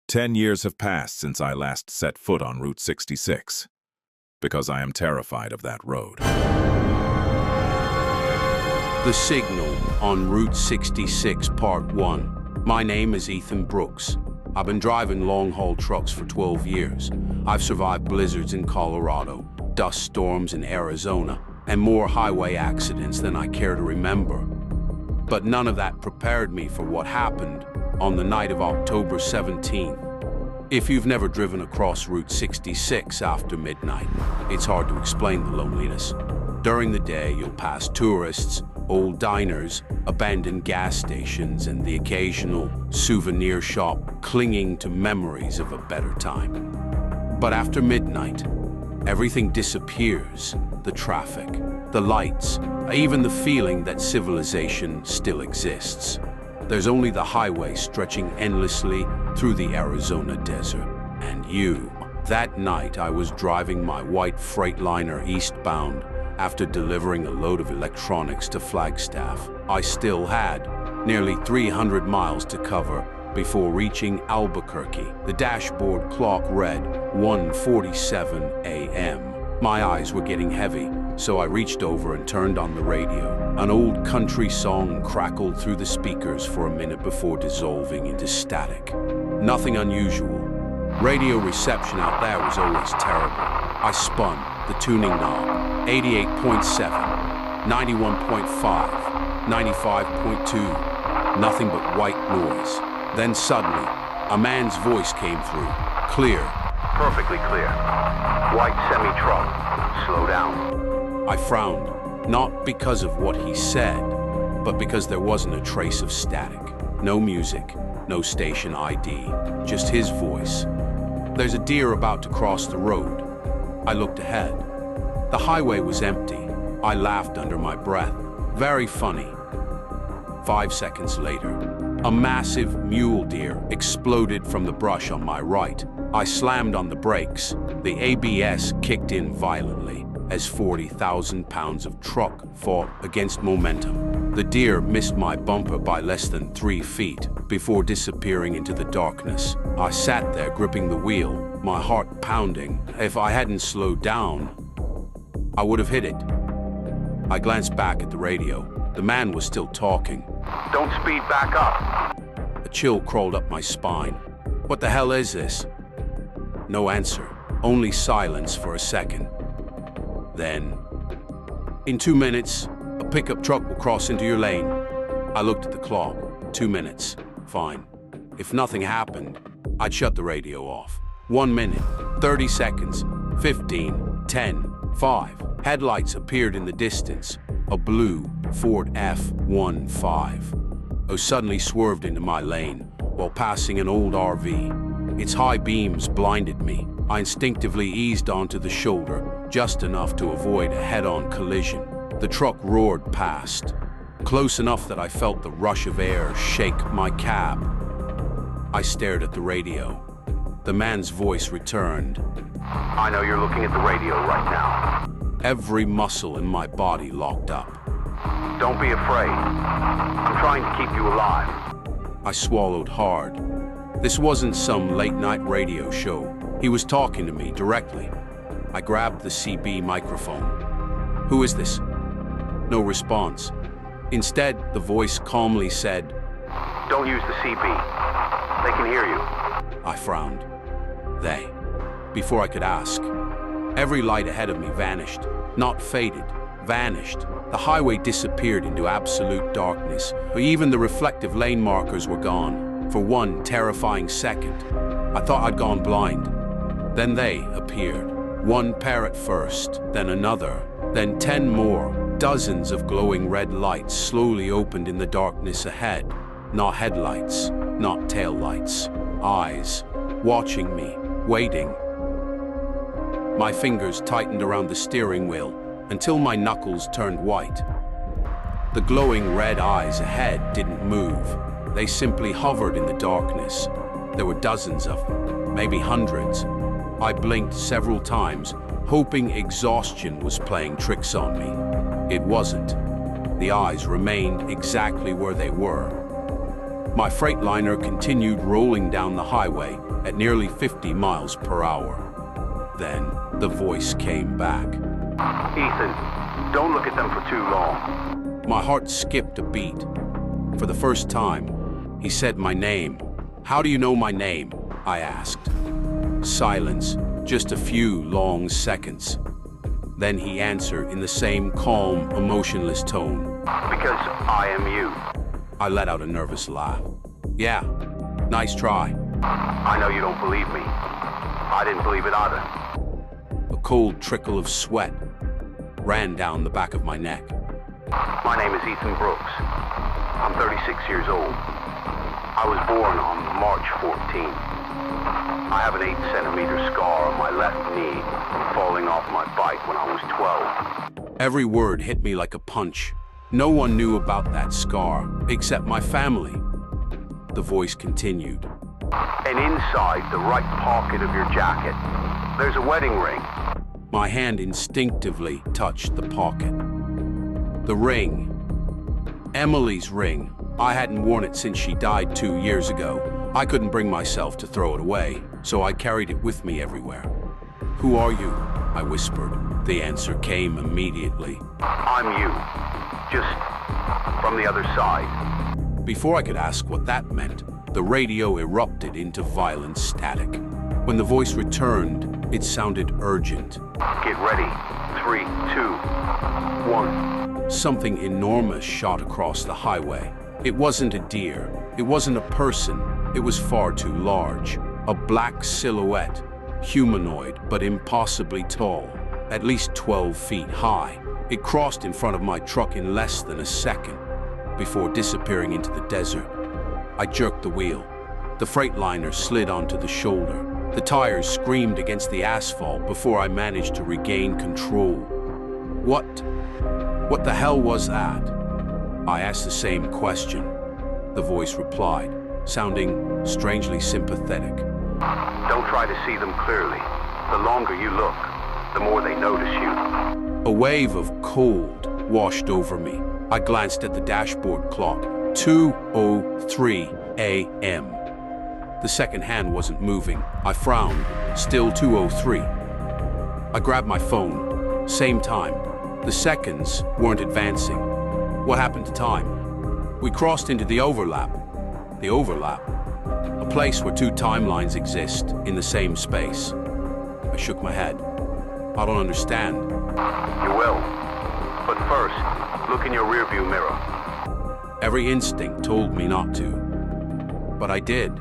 10 years have passed since I last set foot on Route 66, because I am terrified of that road. The Signal on Route 66, Part 1. My name is Ethan Brooks. I've been driving long-haul trucks for 12 years. I've survived blizzards in Colorado, dust storms in Arizona, and more highway accidents than I care to remember. But none of that prepared me for what happened on the night of October 17th. If you've never driven across Route 66 after midnight, it's hard to explain the loneliness. During the day, you'll pass tourists, old diners, abandoned gas stations, and the occasional souvenir shop clinging to memories of a better time. But after midnight, everything disappears. The traffic, the lights, even the feeling that civilization still exists. There's only the highway stretching endlessly through the Arizona desert. And you. That night, I was driving my white Freightliner eastbound after delivering a load of electronics to Flagstaff. I still had nearly 300 miles to cover before reaching Albuquerque. The dashboard clock read 1:47 a.m. My eyes were getting heavy, so I reached over and turned on the radio. An old country song crackled through the speakers for a minute before dissolving into static. Nothing unusual. Radio reception out there was always terrible. I spun the tuning knob. 88.7, 91.5, 95.2. Nothing but white noise. Then suddenly, a man's voice came through. Clear. Perfectly clear. White semi-truck. Slow down. I frowned, not because of what he said, but because there wasn't a trace of static. No music, no station ID, just his voice. There's a deer about to cross the road. I looked ahead. The highway was empty. I laughed under my breath. Very funny. 5 seconds later, a massive mule deer exploded from the brush on my right. I slammed on the brakes. The ABS kicked in violently as 40,000 pounds of truck fought against momentum. The deer missed my bumper by less than 3 feet before disappearing into the darkness. I sat there gripping the wheel, my heart pounding. If I hadn't slowed down, I would have hit it. I glanced back at the radio. The man was still talking. Don't speed back up. A chill crawled up my spine. What the hell is this? No answer, only silence for a second. Then, in 2 minutes, a pickup truck will cross into your lane. I looked at the clock. 2 minutes. Fine. If nothing happened, I'd shut the radio off. 1 minute, 30 seconds, 15, 10, 5. Headlights appeared in the distance. A blue Ford F-15. Suddenly swerved into my lane while passing an old RV. Its high beams blinded me. I instinctively eased onto the shoulder, just enough to avoid a head-on collision. The truck roared past, close enough that I felt the rush of air shake my cab. I stared at the radio. The man's voice returned. I know you're looking at the radio right now. Every muscle in my body locked up. Don't be afraid. I'm trying to keep you alive. I swallowed hard. This wasn't some late-night radio show. He was talking to me directly. I grabbed the CB microphone. Who is this? No response. Instead, the voice calmly said, Don't use the CB. They can hear you. I frowned. They. Before I could ask, every light ahead of me vanished. Not faded, vanished. The highway disappeared into absolute darkness. Even the reflective lane markers were gone. For one terrifying second, I thought I'd gone blind. Then they appeared. One pair at first, then another, then 10 more. Dozens of glowing red lights slowly opened in the darkness ahead. Not headlights, not taillights. Eyes, watching me, waiting. My fingers tightened around the steering wheel until my knuckles turned white. The glowing red eyes ahead didn't move. They simply hovered in the darkness. There were dozens of them, maybe hundreds. I blinked several times, hoping exhaustion was playing tricks on me. It wasn't. The eyes remained exactly where they were. My Freightliner continued rolling down the highway at nearly 50 miles per hour. Then the voice came back. Ethan, don't look at them for too long. My heart skipped a beat. For the first time, he said my name. "How do you know my name?" I asked. Silence, just a few long seconds. Then he answered in the same calm, emotionless tone. Because I am you. I let out a nervous laugh. "Yeah, nice try." I know you don't believe me. I didn't believe it either. A cold trickle of sweat ran down the back of my neck. My name is Ethan Brooks. I'm 36 years old. I was born on March 14th. I have an 8-centimeter scar on my left knee from falling off my bike when I was 12. Every word hit me like a punch. No one knew about that scar, except my family. The voice continued. And inside the right pocket of your jacket, there's a wedding ring. My hand instinctively touched the pocket. The ring. Emily's ring. I hadn't worn it since she died 2 years ago. I couldn't bring myself to throw it away, so I carried it with me everywhere. "Who are you?" I whispered. The answer came immediately. I'm you. Just from the other side. Before I could ask what that meant, the radio erupted into violent static. When the voice returned, it sounded urgent. Get ready. 3, 2, 1. Something enormous shot across the highway. It wasn't a deer. It wasn't a person. It was far too large. A black silhouette, humanoid but impossibly tall, at least 12 feet high. It crossed in front of my truck in less than a second, before disappearing into the desert. I jerked the wheel. The Freightliner slid onto the shoulder. The tires screamed against the asphalt before I managed to regain control. What the hell was that? I asked the same question. The voice replied, sounding strangely sympathetic. Don't try to see them clearly. The longer you look, the more they notice you. A wave of cold washed over me. I glanced at the dashboard clock. 2:03 a.m. The second hand wasn't moving. I frowned. Still 2:03. I grabbed my phone. Same time. The seconds weren't advancing. What happened to time? We crossed into the overlap. The overlap? A place where two timelines exist in the same space. I shook my head. I don't understand. You will. But first, look in your rearview mirror. Every instinct told me not to. But I did.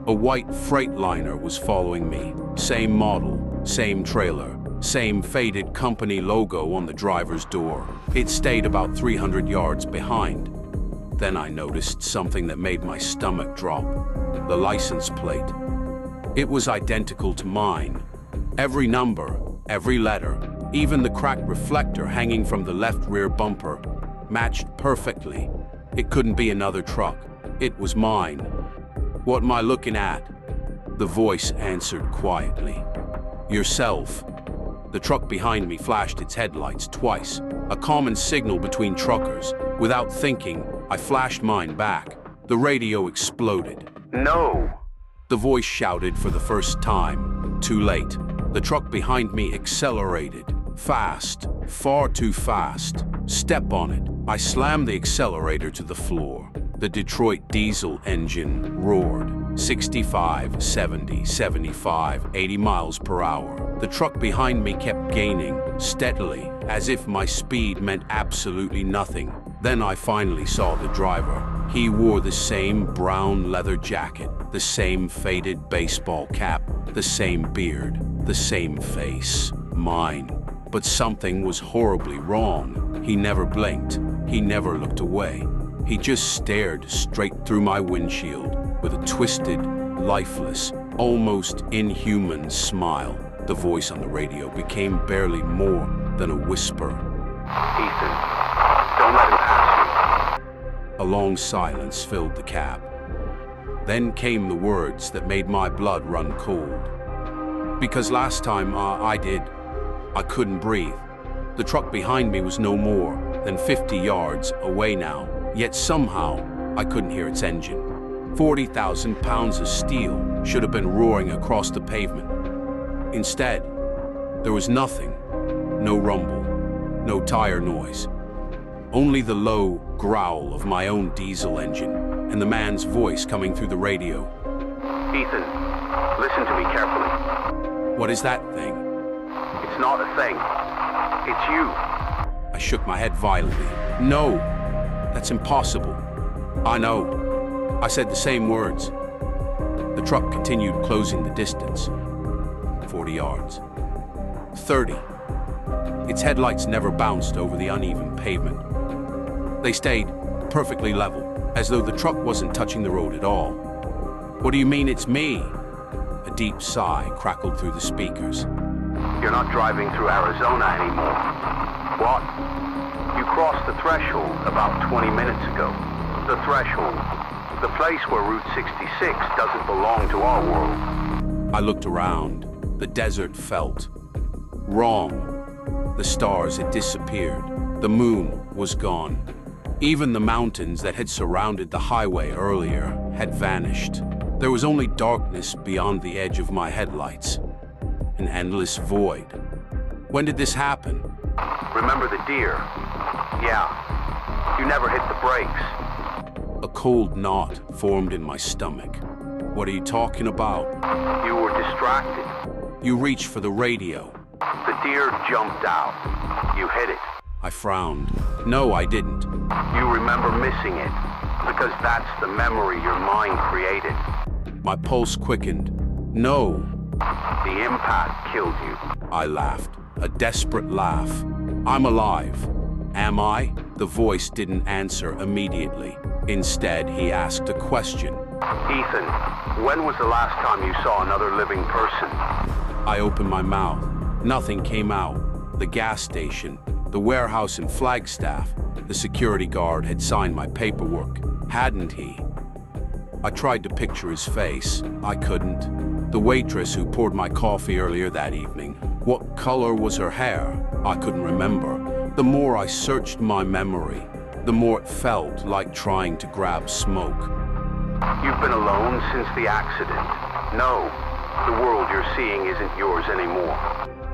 A white Freightliner was following me. Same model, same trailer, same faded company logo on the driver's door. It stayed about 300 yards behind. Then I noticed something that made my stomach drop. The license plate. It was identical to mine. Every number, every letter, even the cracked reflector hanging from the left rear bumper, matched perfectly. It couldn't be another truck. It was mine. "What am I looking at?" The voice answered quietly. "Yourself." The truck behind me flashed its headlights twice, a common signal between truckers. Without thinking, I flashed mine back. The radio exploded. No! The voice shouted for the first time. Too late. The truck behind me accelerated. Fast. Far too fast. Step on it. I slammed the accelerator to the floor. The Detroit diesel engine roared. 65, 70, 75, 80 miles per hour. The truck behind me kept gaining, steadily, as if my speed meant absolutely nothing. Then I finally saw the driver. He wore the same brown leather jacket, the same faded baseball cap, the same beard, the same face. Mine. But something was horribly wrong. He never blinked. He never looked away. He just stared straight through my windshield with a twisted, lifeless, almost inhuman smile. The voice on the radio became barely more than a whisper. Ethan, don't let him pass A long silence filled the cab. Then came the words that made my blood run cold. Because last time I couldn't breathe. The truck behind me was no more than 50 yards away now. Yet somehow, I couldn't hear its engine. 40,000 pounds of steel should have been roaring across the pavement. Instead, there was nothing. No rumble, no tire noise. Only the low growl of my own diesel engine and the man's voice coming through the radio. Ethan, listen to me carefully. What is that thing? It's not a thing. It's you. I shook my head violently. No, that's impossible. I know. I said the same words. The truck continued closing the distance. 40 yards. 30. Its headlights never bounced over the uneven pavement. They stayed perfectly level, as though the truck wasn't touching the road at all. What do you mean it's me? A deep sigh crackled through the speakers. You're not driving through Arizona anymore. What? You crossed the threshold about 20 minutes ago. The threshold. The place where Route 66 doesn't belong to our world. I looked around. The desert felt wrong. The stars had disappeared. The moon was gone. Even the mountains that had surrounded the highway earlier had vanished. There was only darkness beyond the edge of my headlights. An endless void. When did this happen? Remember the deer? Yeah. You never hit the brakes. A cold knot formed in my stomach. What are you talking about? You were distracted. You reached for the radio. The deer jumped out. You hit it. I frowned. No, I didn't. You remember missing it, because that's the memory your mind created. My pulse quickened. No. The impact killed you. I laughed. A desperate laugh. I'm alive. Am I? The voice didn't answer immediately. Instead, he asked a question. Ethan, when was the last time you saw another living person? I opened my mouth. Nothing came out. The gas station, the warehouse in Flagstaff, the security guard had signed my paperwork, hadn't he? I tried to picture his face. I couldn't. The waitress who poured my coffee earlier that evening, what color was her hair? I couldn't remember. The more I searched my memory, the more it felt like trying to grab smoke. You've been alone since the accident. No, the world you're seeing isn't yours anymore.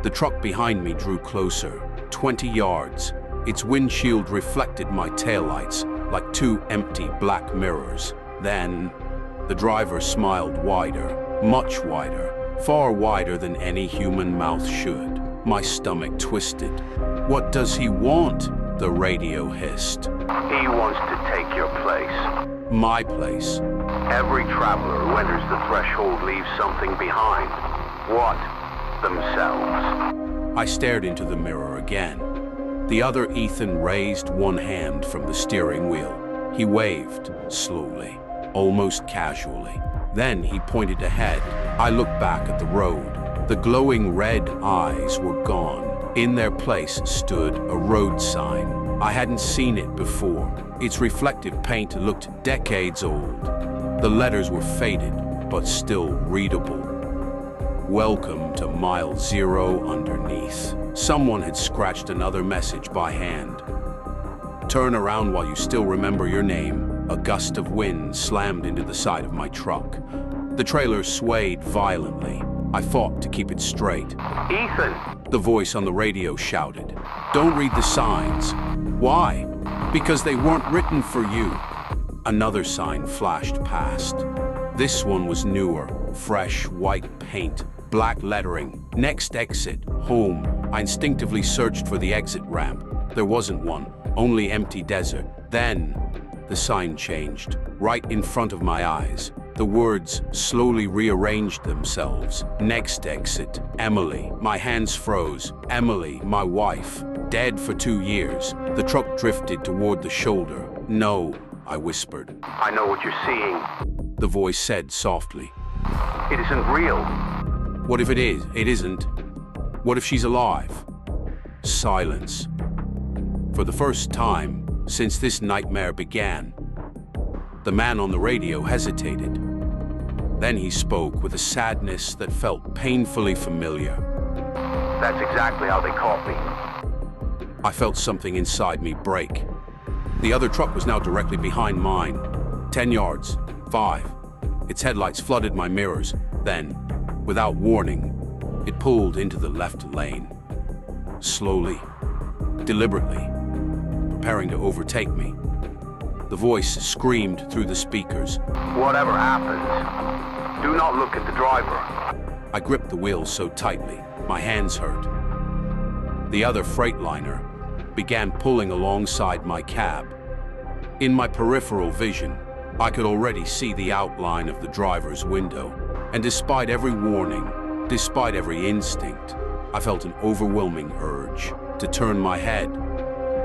The truck behind me drew closer, 20 yards. Its windshield reflected my taillights like two empty black mirrors. Then, the driver smiled wider, much wider, far wider than any human mouth should. My stomach twisted. What does he want? The radio hissed. He wants to take your place. My place. Every traveler who enters the threshold leaves something behind. What? Themselves. I stared into the mirror again. The other Ethan raised one hand from the steering wheel. He waved, slowly, almost casually. Then he pointed ahead. I looked back at the road. The glowing red eyes were gone. In their place stood a road sign. I hadn't seen it before. Its reflective paint looked decades old. The letters were faded, but still readable. Welcome to mile 0 underneath. Someone had scratched another message by hand. Turn around while you still remember your name. A gust of wind slammed into the side of my truck. The trailer swayed violently. I fought to keep it straight. Ethan! The voice on the radio shouted. Don't read the signs. Why? Because they weren't written for you. Another sign flashed past. This one was newer, fresh white paint, black lettering. Next exit, home. I instinctively searched for the exit ramp. There wasn't one, only empty desert. Then, the sign changed, right in front of my eyes. The words slowly rearranged themselves. Next exit, Emily. My hands froze. Emily, my wife, dead for 2 years. The truck drifted toward the shoulder. No, I whispered. I know what you're seeing. The voice said softly. It isn't real. What if it is? It isn't. What if she's alive? Silence. For the first time since this nightmare began, the man on the radio hesitated. Then he spoke with a sadness that felt painfully familiar. That's exactly how they caught me. I felt something inside me break. The other truck was now directly behind mine. 10 yards. 5. Its headlights flooded my mirrors. Then, without warning, it pulled into the left lane. Slowly, deliberately, preparing to overtake me. The voice screamed through the speakers. Whatever happens, do not look at the driver. I gripped the wheel so tightly, my hands hurt. The other Freightliner began pulling alongside my cab. In my peripheral vision, I could already see the outline of the driver's window, and despite every warning, despite every instinct, I felt an overwhelming urge to turn my head